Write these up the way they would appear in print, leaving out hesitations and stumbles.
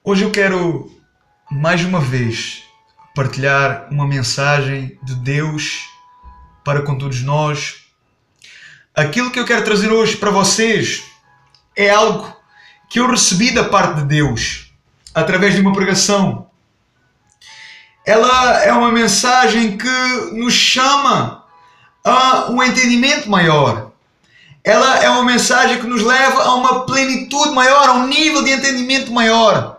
Hoje eu quero, mais uma vez, partilhar uma mensagem de Deus para com todos nós. Aquilo que eu quero trazer hoje para vocês é algo que eu recebi da parte de Deus, através de uma pregação. Ela é uma mensagem que nos chama a um entendimento maior. Ela é uma mensagem que nos leva a uma plenitude maior, a um nível de entendimento maior.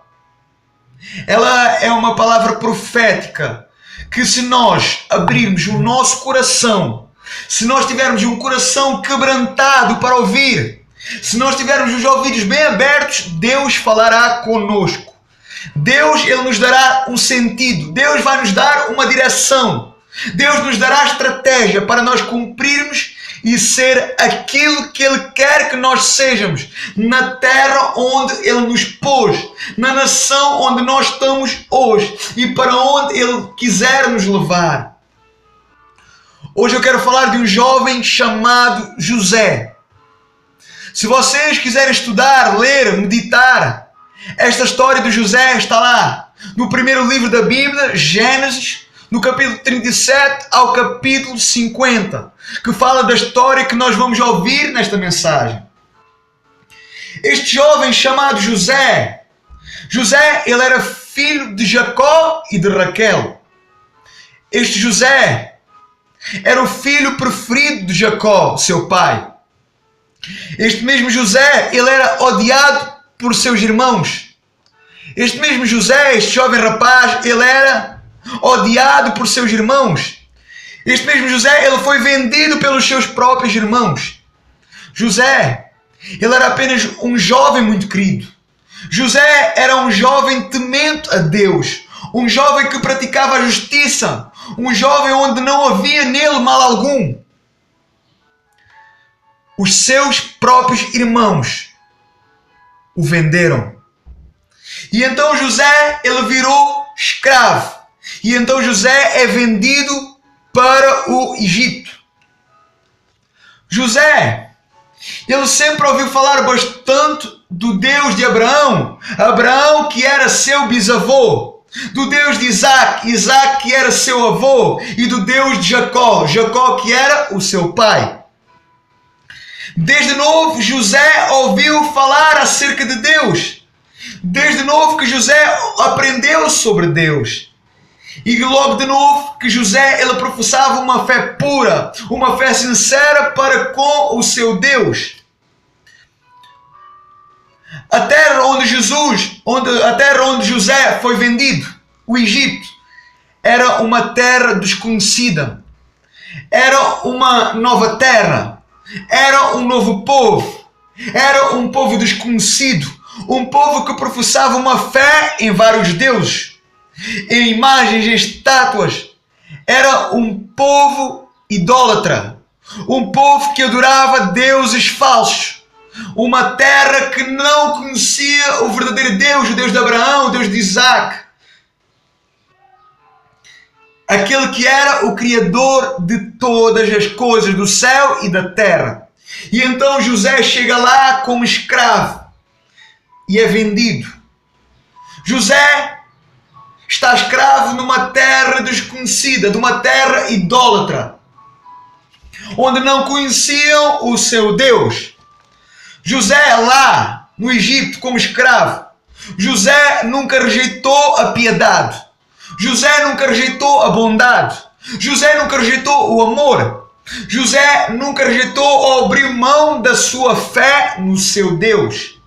Ela é uma palavra profética que, se nós abrirmos o nosso coração, se nós tivermos um coração quebrantado para ouvir, se nós tivermos os ouvidos bem abertos, Deus falará conosco. Deus, Ele nos dará um sentido. Deus vai nos dar uma direção. Deus nos dará estratégia para nós cumprirmos e ser aquilo que Ele quer que nós sejamos, na terra onde Ele nos pôs, na nação onde nós estamos hoje e para onde Ele quiser nos levar. Hoje eu quero falar de um jovem chamado José. Se vocês quiserem estudar, ler, meditar, esta história de José está lá no primeiro livro da Bíblia, Gênesis, no capítulo 37 ao capítulo 50, que fala da história que nós vamos ouvir nesta mensagem. Este jovem chamado José, ele era filho de Jacó e de Raquel. Este José era o filho preferido de Jacó, seu pai. Este mesmo José, ele era odiado por seus irmãos. Este mesmo José, este jovem rapaz, ele era odiado por seus irmãos. Este mesmo José, ele foi vendido pelos seus próprios irmãos. José, ele era apenas um jovem muito querido. José era um jovem temente a Deus, um jovem que praticava a justiça, um jovem onde não havia nele mal algum. Os seus próprios irmãos o venderam. E então José, ele virou escravo. E então José é vendido para o Egito. José, ele sempre ouviu falar bastante do Deus de Abraão. Abraão, que era seu bisavô. Do Deus de Isaac. Isaac, que era seu avô. E do Deus de Jacó. Jacó, que era o seu pai. Desde novo, José ouviu falar acerca de Deus. Desde novo que José aprendeu sobre Deus. E logo de novo que José, ele professava uma fé pura, uma fé sincera para com o seu Deus. A terra onde José foi vendido, o Egito, era uma terra desconhecida. Era uma nova terra. Era um novo povo. Era um povo desconhecido. Um povo que professava uma fé em vários deuses, em imagens, em estátuas. Era um povo idólatra. Um povo que adorava deuses falsos. Uma terra que não conhecia o verdadeiro Deus, o Deus de Abraão, o Deus de Isaac. Aquele que era o Criador de todas as coisas, do céu e da terra. E então José chega lá como escravo e é vendido. José está escravo numa terra desconhecida, de uma terra idólatra, onde não conheciam o seu Deus. José lá no Egito como escravo, José nunca rejeitou a piedade. José nunca rejeitou a bondade. José nunca rejeitou o amor. José nunca rejeitou ou abriu mão da sua fé no seu Deus.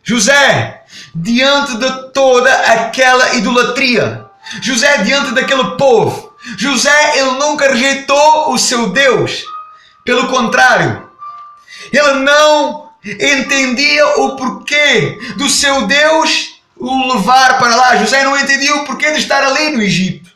José, diante de toda aquela idolatria, José diante daquele povo, José, ele nunca rejeitou o seu Deus. Pelo contrário, ele não entendia o porquê do seu Deus o levar para lá. José não entendia o porquê de estar ali no Egito.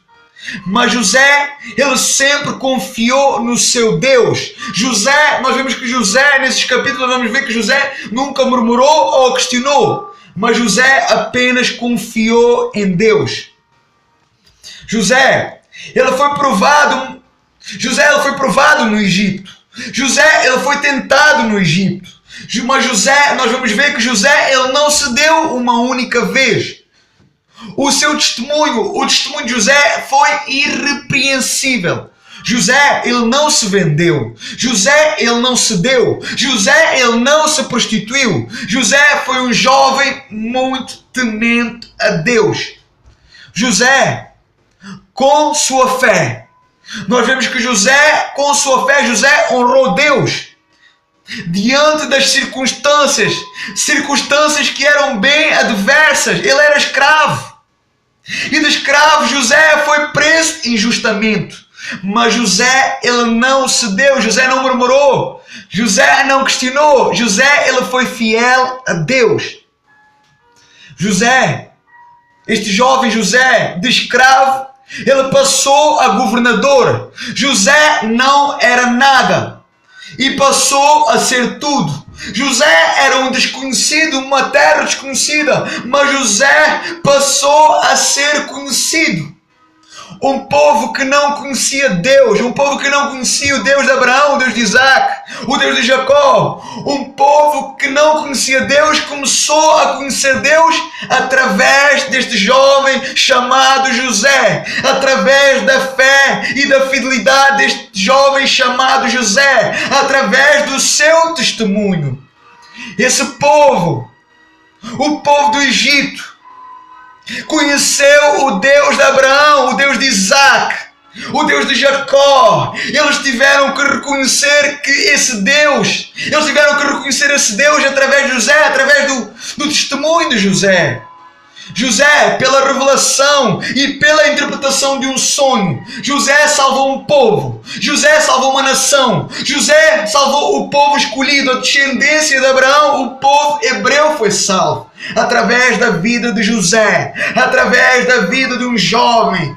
Mas José, ele sempre confiou no seu Deus. José, nós vemos que José, nesses capítulos, vamos ver que José nunca murmurou ou questionou. Mas José apenas confiou em Deus. José, ele foi provado no Egito. José, ele foi tentado no Egito. Mas José, nós vamos ver que José, ele não se deu uma única vez. O seu testemunho, o testemunho de José foi irrepreensível. José, ele não se vendeu. José, ele não se deu. José, ele não se prostituiu. José foi um jovem muito temente a Deus. José, com sua fé, nós vemos que José, com sua fé, José honrou Deus diante das circunstâncias que eram bem adversas. Ele era escravo. E de escravo, José foi preso injustamente. Mas José, ele não se deu. José não murmurou. José não questionou. José, ele foi fiel a Deus. José, este jovem José, de escravo, ele passou a governador. José não era nada e passou a ser tudo. José era um desconhecido, uma terra desconhecida, mas José passou a ser conhecido. Um povo que não conhecia Deus, um povo que não conhecia o Deus de Abraão, o Deus de Isaac, o Deus de Jacó. Um povo que não conhecia Deus começou a conhecer Deus através deste jovem chamado José, através da fé e da fidelidade deste jovem chamado José, através do seu testemunho. Esse povo, o povo do Egito, conheceu o Deus de Abraão, o Deus de Isaac, o Deus de Jacó. Eles tiveram que reconhecer que esse Deus, através de José, através do testemunho de José. José, pela revelação e pela interpretação de um sonho, José salvou um povo, José salvou uma nação, José salvou o povo escolhido, a descendência de Abraão. O povo hebreu foi salvo através da vida de José, através da vida de um jovem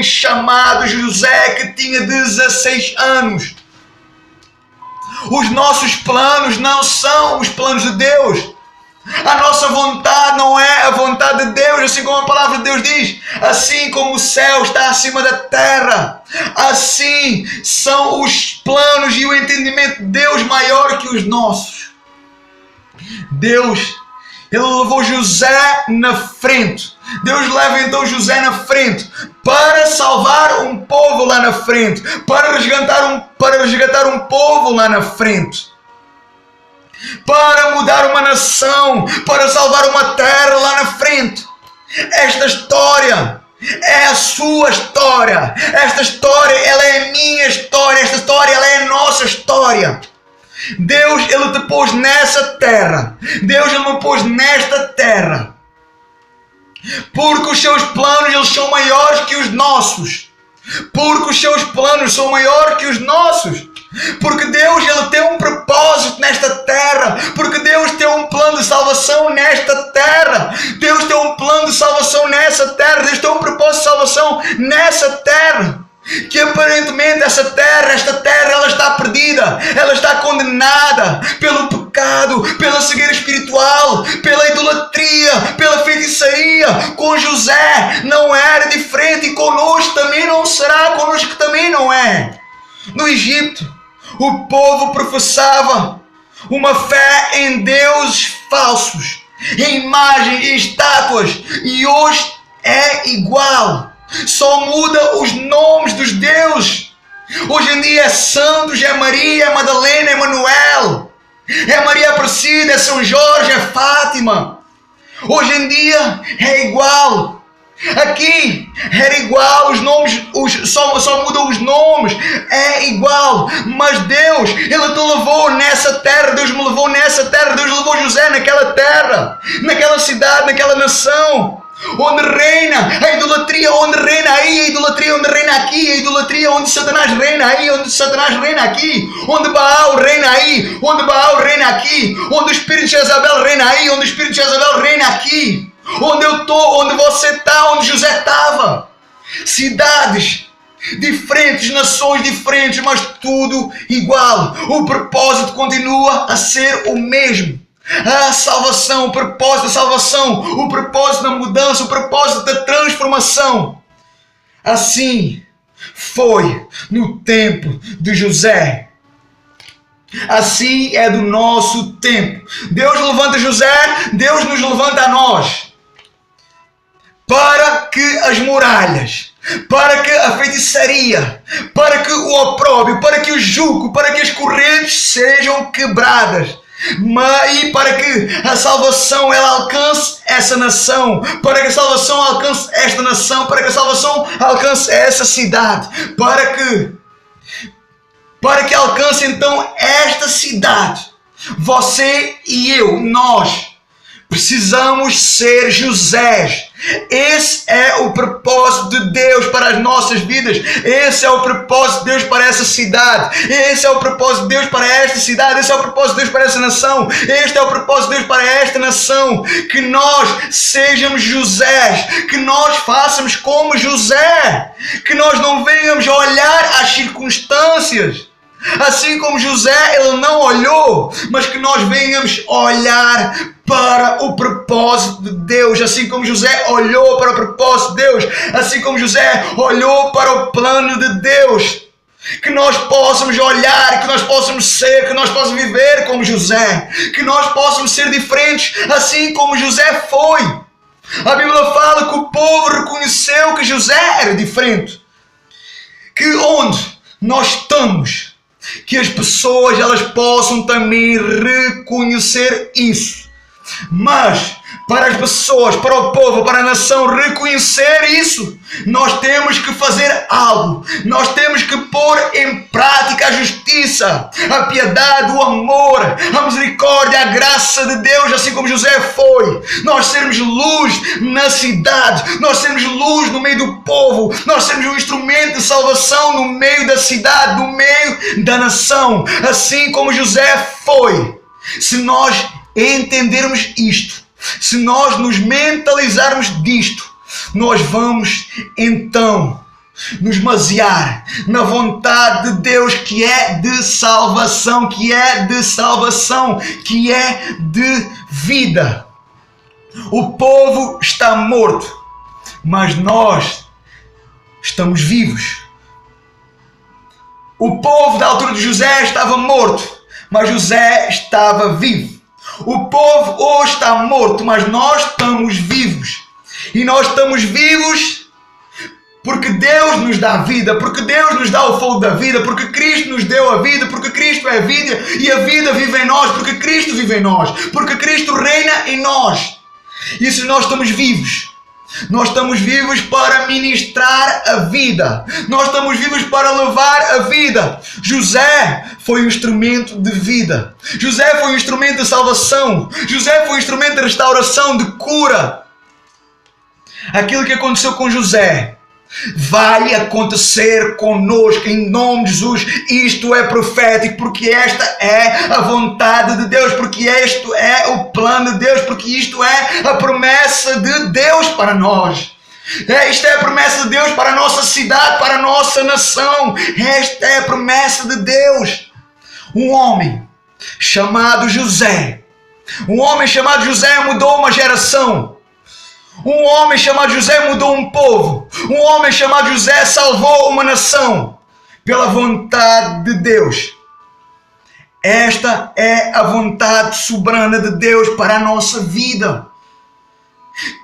chamado José, que tinha 16 anos. Os nossos planos não são os planos de Deus. A nossa vontade não é a vontade de Deus, assim como a palavra de Deus diz. Assim como o céu está acima da terra, assim são os planos e o entendimento de Deus maior que os nossos. Deus, ele levou José na frente. Deus leva então José na frente para salvar um povo lá na frente, para resgatar um povo lá na frente, para mudar uma nação, para salvar uma terra lá na frente. Esta história é a sua história. Esta história, ela é a minha história. Esta história, ela é a nossa história. Deus, ele te pôs nessa terra. Deus, ele me pôs nesta terra porque os seus planos, eles são maiores que os nossos. Porque os seus planos são maiores que os nossos. Porque Deus, ele tem um propósito nesta terra. Porque Deus tem um plano de salvação nesta terra. Deus tem um plano de salvação nessa terra. Deus tem um propósito de salvação nessa terra. Que aparentemente esta terra, ela está perdida. Ela está condenada pelo pecado, pela cegueira espiritual, pela idolatria, pela feitiçaria. Com José não era diferente e conosco também não será. Conosco também não é. No Egito, o povo professava uma fé em deuses falsos, em imagens e estátuas, e hoje é igual. Só muda os nomes dos deuses. Hoje em dia é Santos, é Maria, é Madalena, é Manuel, é Maria Aparecida, é São Jorge, é Fátima. Hoje em dia é igual. Aqui era igual, os nomes, só mudam os nomes, é igual. Mas Deus, ele te levou nessa terra. Deus me levou nessa terra. Deus levou José naquela terra, naquela cidade, naquela nação onde reina a idolatria, onde reina aí a idolatria, onde reina aqui a idolatria, onde Satanás reina aí, onde Satanás reina aqui, onde Baal reina aí, onde Baal reina aqui, onde o espírito de Jezabel reina aí, onde o espírito de Jezabel reina aqui, onde eu estou, onde você está, onde José estava. Cidades diferentes, nações diferentes, mas tudo igual. O propósito continua a ser o mesmo. A salvação, o propósito da salvação, o propósito da mudança, o propósito da transformação. Assim foi no tempo de José. Assim é do nosso tempo. Deus levanta José, Deus nos levanta a nós. Para que as muralhas, para que a feitiçaria, para que o opróbrio, para que o jugo, para que as correntes sejam quebradas. E para que a salvação ela alcance essa nação, para que a salvação alcance esta nação, para que a salvação alcance essa cidade, para que alcance então esta cidade. Você e eu, nós precisamos ser Josés. Esse é o propósito de Deus para as nossas vidas. Esse é o propósito de Deus para essa cidade. Esse é o propósito de Deus para esta cidade. Esse é o propósito de Deus para essa nação. Este é o propósito de Deus para esta nação. Que nós sejamos Josés. Que nós façamos como José. Que nós não venhamos a olhar as circunstâncias. Assim como José, ele não olhou, mas que nós venhamos olhar para o propósito de Deus, assim como José olhou para o propósito de Deus, assim como José olhou para o plano de Deus, que nós possamos olhar, que nós possamos ser, que nós possamos viver como José, que nós possamos ser diferentes, assim como José foi. A Bíblia fala que o povo reconheceu que José era diferente, que onde nós estamos, que as pessoas elas possam também reconhecer isso. Mas para as pessoas, para o povo, para a nação reconhecer isso, nós temos que fazer algo. Nós temos que pôr em prática a justiça, a piedade, o amor, a misericórdia, a graça de Deus, assim como José foi. Nós sermos luz na cidade, nós sermos luz no meio do povo, nós sermos um instrumento de salvação no meio da cidade, no meio da nação, assim como José foi. Se nós entendermos isto, se nós nos mentalizarmos disto, nós vamos então nos basear na vontade de Deus, que é de salvação, que é de salvação, que é de vida. O povo está morto, mas nós estamos vivos. O povo da altura de José estava morto, mas José estava vivo. O povo hoje está morto, mas nós estamos vivos. E nós estamos vivos porque Deus nos dá vida, porque Deus nos dá o fogo da vida, porque Cristo nos deu a vida, porque Cristo é a vida e a vida vive em nós, porque Cristo vive em nós, porque Cristo reina em nós. E se nós estamos vivos, nós estamos vivos para ministrar a vida. Nós estamos vivos para levar a vida. José foi um instrumento de vida. José foi um instrumento de salvação. José foi um instrumento de restauração, de cura. Aquilo que aconteceu com José vai acontecer conosco em nome de Jesus. Isto é profético, porque esta é a vontade de Deus, porque isto é o plano de Deus, porque isto é a promessa de Deus para nós. Esta é a promessa de Deus para a nossa cidade, para a nossa nação. Esta é a promessa de Deus. Um homem chamado José mudou uma geração. Um homem chamado José mudou um povo. Um homem chamado José salvou uma nação pela vontade de Deus. Esta é a vontade soberana de Deus para a nossa vida.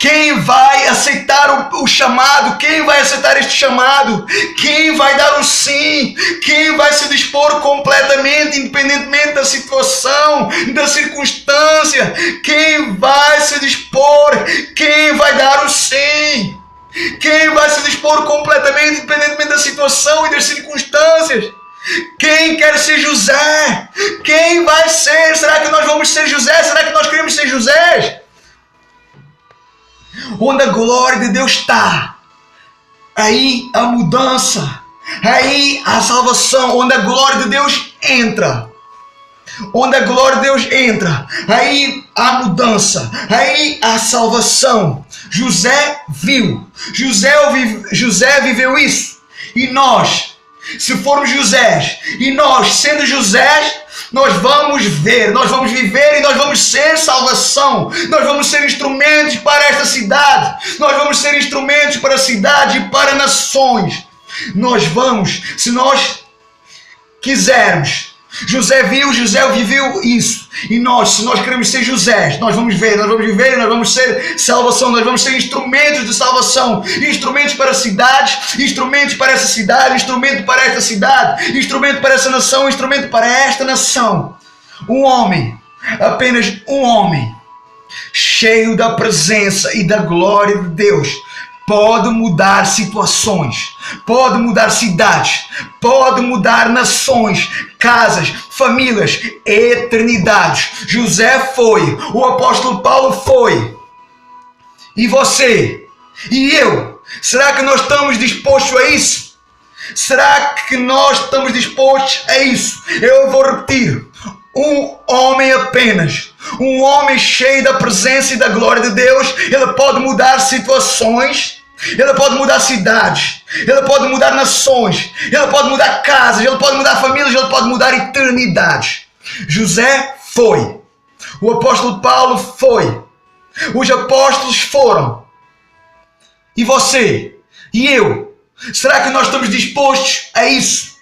Quem vai aceitar o chamado? Quem vai aceitar este chamado? Quem vai dar o sim? Quem vai se dispor completamente, independentemente da situação, da circunstância? Quem vai se dispor? Quem vai dar o sim? Quem vai se dispor completamente, independentemente da situação e das circunstâncias? Quem quer ser José? Quem vai ser? Será que nós vamos ser José? Será que nós queremos ser José? Onde a glória de Deus está, aí a mudança, aí a salvação. Onde a glória de Deus entra, onde a glória de Deus entra, aí a mudança, aí a salvação. José viu, José viveu isso. E nós, se formos José, e nós sendo José, nós vamos ver, nós vamos viver e nós vamos ser salvação. Nós vamos ser instrumentos para esta cidade. Nós vamos ser instrumentos para a cidade e para nações. Nós vamos, se nós quisermos, José viveu isso. E nós, se nós queremos ser José, nós vamos viver, nós vamos ser salvação, nós vamos ser instrumentos de salvação, instrumentos para cidades, instrumentos para essa cidade, instrumento para esta cidade, instrumento para essa nação, instrumento para esta nação. Um homem, apenas um homem, cheio da presença e da glória de Deus, pode mudar situações, pode mudar cidades, pode mudar nações, casas, famílias, eternidades. José foi, o apóstolo Paulo foi. E você? E eu? Será que nós estamos dispostos a isso? Será que nós estamos dispostos a isso? Eu vou repetir. Um homem apenas, um homem cheio da presença e da glória de Deus, ele pode mudar situações, ele pode mudar cidades, ele pode mudar nações, ele pode mudar casas, ele pode mudar famílias, ele pode mudar eternidades. José foi, o apóstolo Paulo foi, os apóstolos foram. E você? E eu? Será que nós estamos dispostos a isso?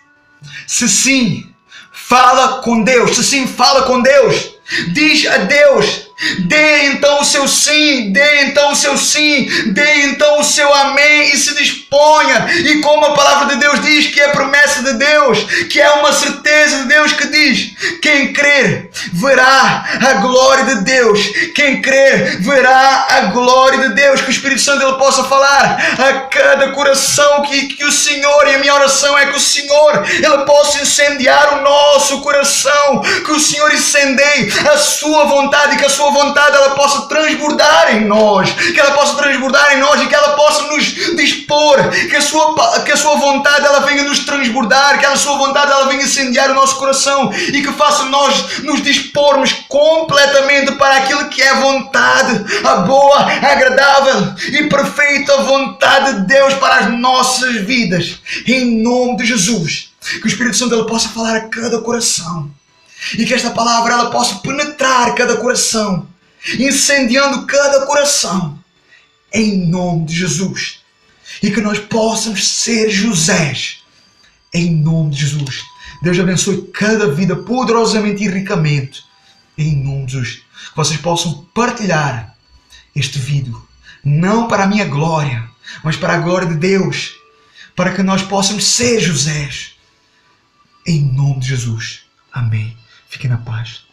Se sim, fala com Deus. Se sim, fala com Deus. Diz a Deus. Dê então o seu sim. Dê então o seu sim. Dê então o seu amém. E se disponha. E como a palavra de Deus diz, que é a promessa de Deus, que é uma certeza de Deus, que diz: quem crer verá a glória de Deus. Quem crer verá a glória de Deus. Que o Espírito Santo ele possa falar a cada coração, que o Senhor, e a minha oração é que o Senhor ele possa incendiar o nosso coração, que o Senhor incendeie a sua vontade, que a sua vontade ela possa transbordar em nós, que ela possa transbordar em nós, e que ela possa nos dispor, que a sua vontade ela venha nos transbordar, que a sua vontade ela venha incendiar o nosso coração, e que faça nós nos dispormos completamente para aquilo que é a vontade, a boa, agradável e perfeita vontade de Deus para as nossas vidas, em nome de Jesus. Que o Espírito Santo ele possa falar a cada coração, e que esta palavra ela possa penetrar cada coração, incendiando cada coração, em nome de Jesus. E que nós possamos ser Josés, em nome de Jesus. Deus abençoe cada vida poderosamente e ricamente, em nome de Jesus. Que vocês possam partilhar este vídeo, não para a minha glória, mas para a glória de Deus, para que nós possamos ser Josés, em nome de Jesus. Amém. Fiquem na paz.